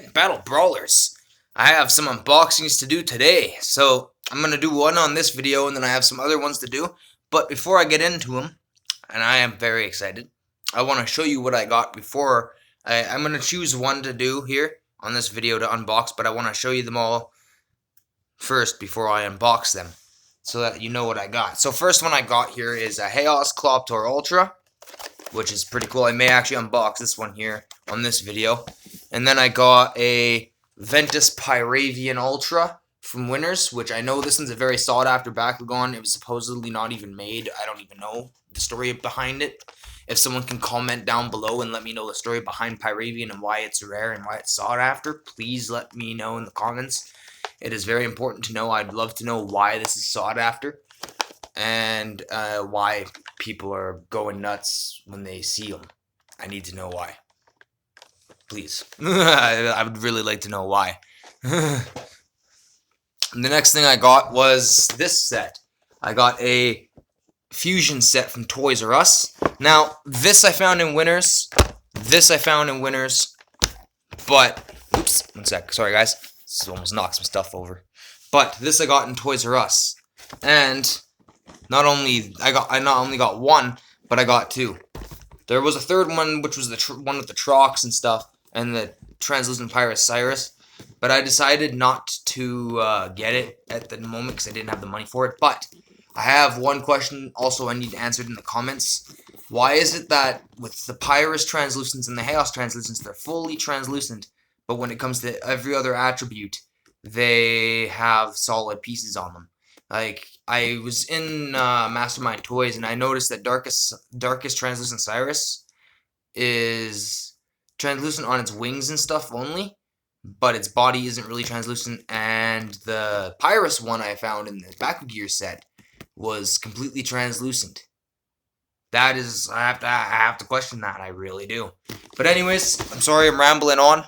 and Battle Brawlers. I have some unboxings to do today, so I'm going to do one on this video and then I have some other ones to do. But before I get into them, and I am very excited, I want to show you what I got before. I'm going to choose one to do here on this video to unbox, but I want to show you them all first before I unbox them, so that you know what I got. So first one I got here is a Haos Cloptor Ultra, which is pretty cool. I may actually unbox this one here on this video. And then I got a Ventus Pyravian Ultra from Winners, which I know this one's a very sought after bakugan. It was supposedly not even made. I don't even know the story behind it. If someone can comment down below and let me know the story behind Pyravian and why it's rare and why it's sought after, please let me know in the comments. It is very important to know. I'd love to know why this is sought after and why people are going nuts when they see them. I need to know why. Please. I would really like to know why. The next thing I got was this set. I got a fusion set from Toys R Us. Now, this I found in Winners. This I found in Winners. But, oops, one sec. Sorry, guys. This almost knocked some stuff over. But this I got in Toys R Us. And not only I not only got one, but I got two. There was a third one, which was the one with the Trox and stuff, and the translucent Pyrus Cyrus. But I decided not to get it at the moment because I didn't have the money for it. But I have one question also I need answered in the comments. Why is it that with the Pyrus translucents and the Haos translucents, they're fully translucent, but when it comes to every other attribute, they have solid pieces on them? Like, I was in Mastermind Toys, and I noticed that darkest translucent Cyrus is translucent on its wings and stuff only, but its body isn't really translucent, and the Pyrus one I found in the Bakugear set was completely translucent. That is, I have to question that, I really do. But anyways, I'm sorry I'm rambling on.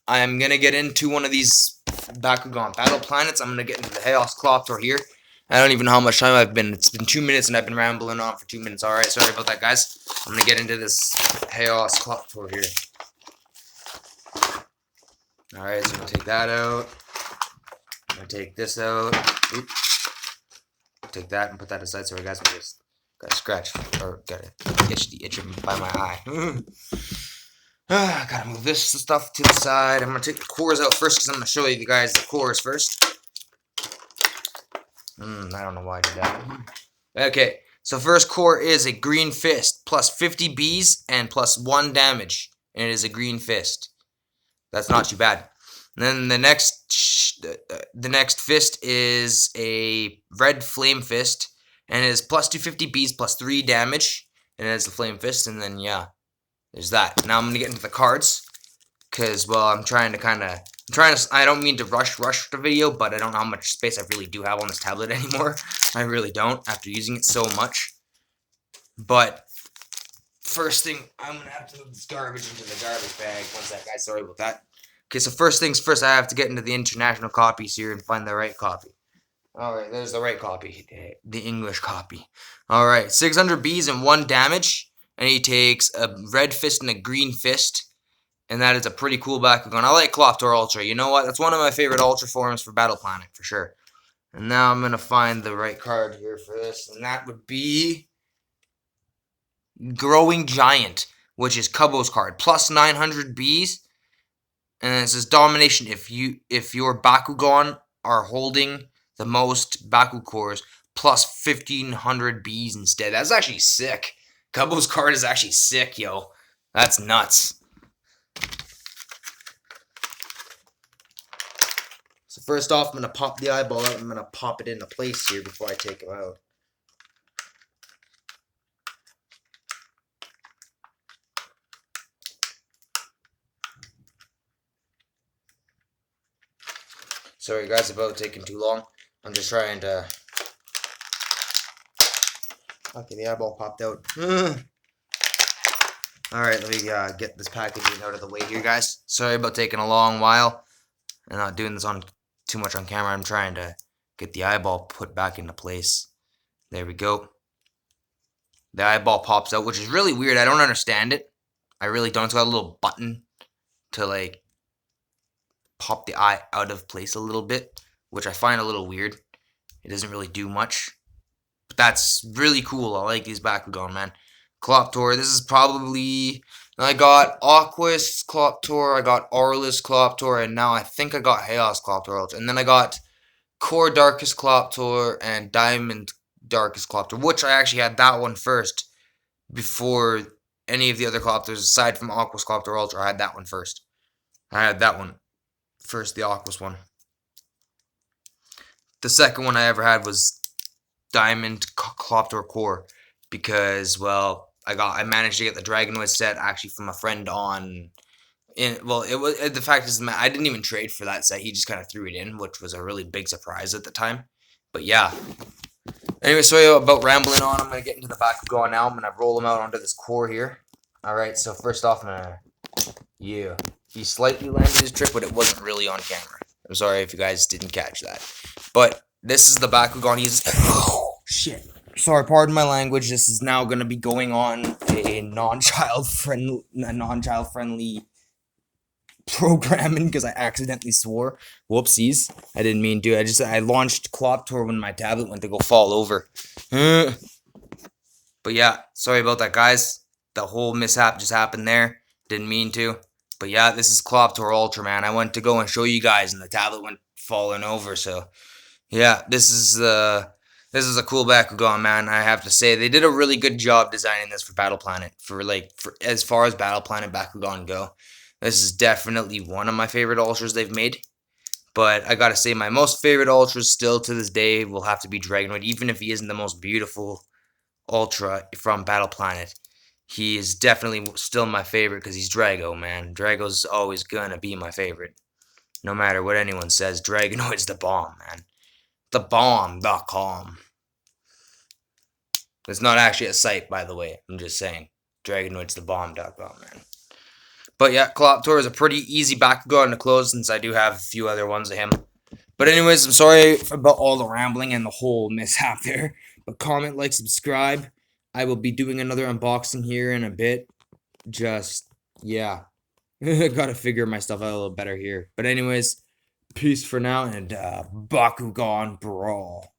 I'm going to get into one of these Bakugan Battle Planets. I'm going to get into the Haos Cloptor here. I don't even know how much time I've been. It's been 2 minutes and I've been rambling on for 2 minutes. Alright, sorry about that, guys. I'm going to get into this Haos Cloptor here. Alright, so I'm going to take that out. I'm going to take this out. Oops. Take that and put that aside. Sorry, guys. I just got a scratch. Or got an itch by my eye. Gotta move this stuff to the side. I'm gonna take the cores out first because I'm gonna show you guys the cores first. I don't know why I did that. Okay, so first core is a green fist, plus 50 Bs and plus 1 damage, and it is a green fist. That's not too bad. And then the next fist is a red flame fist, and it is plus 250 Bs plus 3 damage, and it is a flame fist. And then yeah. There's that. Now I'm going to get into the cards, because, well, I don't mean to rush the video, but I don't know how much space I really do have on this tablet anymore. I really don't, after using it so much. But, first thing, I'm going to have to move this garbage into the garbage bag. One sec, guys, sorry about that. Okay, so first things first, I have to get into the international copies here and find the right copy. Alright, there's the right copy. The English copy. Alright, 600 Bs and 1 damage. And he takes a red fist and a green fist. And that is a pretty cool Bakugan. I like Cloptor Ultra. You know what? That's one of my favorite Ultra forms for Battle Planet, for sure. And now I'm going to find the right card here for this. And that would be Growing Giant, which is Kubo's card. Plus 900 Bs. And it says Domination. If your Bakugan are holding the most Baku cores, plus 1500 Bs instead. That's actually sick. Kubo's card is actually sick, yo. That's nuts. So first off, I'm going to pop the eyeball out. I'm going to pop it into place here before I take it out. Sorry guys about taking too long. I'm just trying to... Okay, the eyeball popped out. Alright, let me get this packaging out of the way here, guys. Sorry about taking a long while and not doing this too much on camera. I'm trying to get the eyeball put back into place. There we go. The eyeball pops out, which is really weird. I don't understand it. I really don't. It's got a little button to, like, pop the eye out of place a little bit, which I find a little weird. It doesn't really do much. But that's really cool. I like these Bakugan, man. Cloptor, this is probably... I got Aquas Cloptor, I got Aurelus Cloptor, and now I think I got Haos Cloptor. And then I got Core Darkest Cloptor and Diamond Darkest Cloptor, which I actually had that one first before any of the other Cloptors, aside from Aquas Cloptor Ultra. I had that one first. I had that one first, the Aquas one. The second one I ever had was Diamond Cloptor Core, because, well, I managed to get the Dragonoid set actually from a friend on... the fact is, I didn't even trade for that set. He just kind of threw it in, which was a really big surprise at the time. But yeah. Anyway, sorry about rambling on. I'm going to get into the Bakugan now. I'm going to roll them out onto this core here. Alright, so first off, I'm going to... Yeah. He slightly landed his trick, but it wasn't really on camera. I'm sorry if you guys didn't catch that. But this is the Bakugan he's... Oh, shit. Sorry, pardon my language. This is now going to be going on a non-child friendly programming because I accidentally swore. Whoopsies. I didn't mean to. I launched Cloptor when my tablet went to go fall over. But yeah, sorry about that, guys. The whole mishap just happened there. Didn't mean to. But yeah, this is Cloptor Ultra, man. I went to go and show you guys and the tablet went falling over, so yeah, this is a cool Bakugan, man. I have to say they did a really good job designing this for Battle Planet. For as far as Battle Planet Bakugan go, this is definitely one of my favorite Ultras they've made. But I gotta say, my most favorite Ultras still to this day will have to be Dragonoid, even if he isn't the most beautiful Ultra from Battle Planet. He is definitely still my favorite because he's Drago, man. Drago's always gonna be my favorite. No matter what anyone says, Dragonoid's the bomb, man. TheBomb.com. It's not actually a site, by the way. I'm just saying. Dragonoid's TheBomb.com, man. But yeah, Cloptor is a pretty easy Bakugan to close since I do have a few other ones of him. But anyways, I'm sorry about all the rambling and the whole mishap there. But comment, like, subscribe. I will be doing another unboxing here in a bit. Just, yeah. Gotta figure my stuff out a little better here. But anyways, peace for now, and Bakugan Brawl.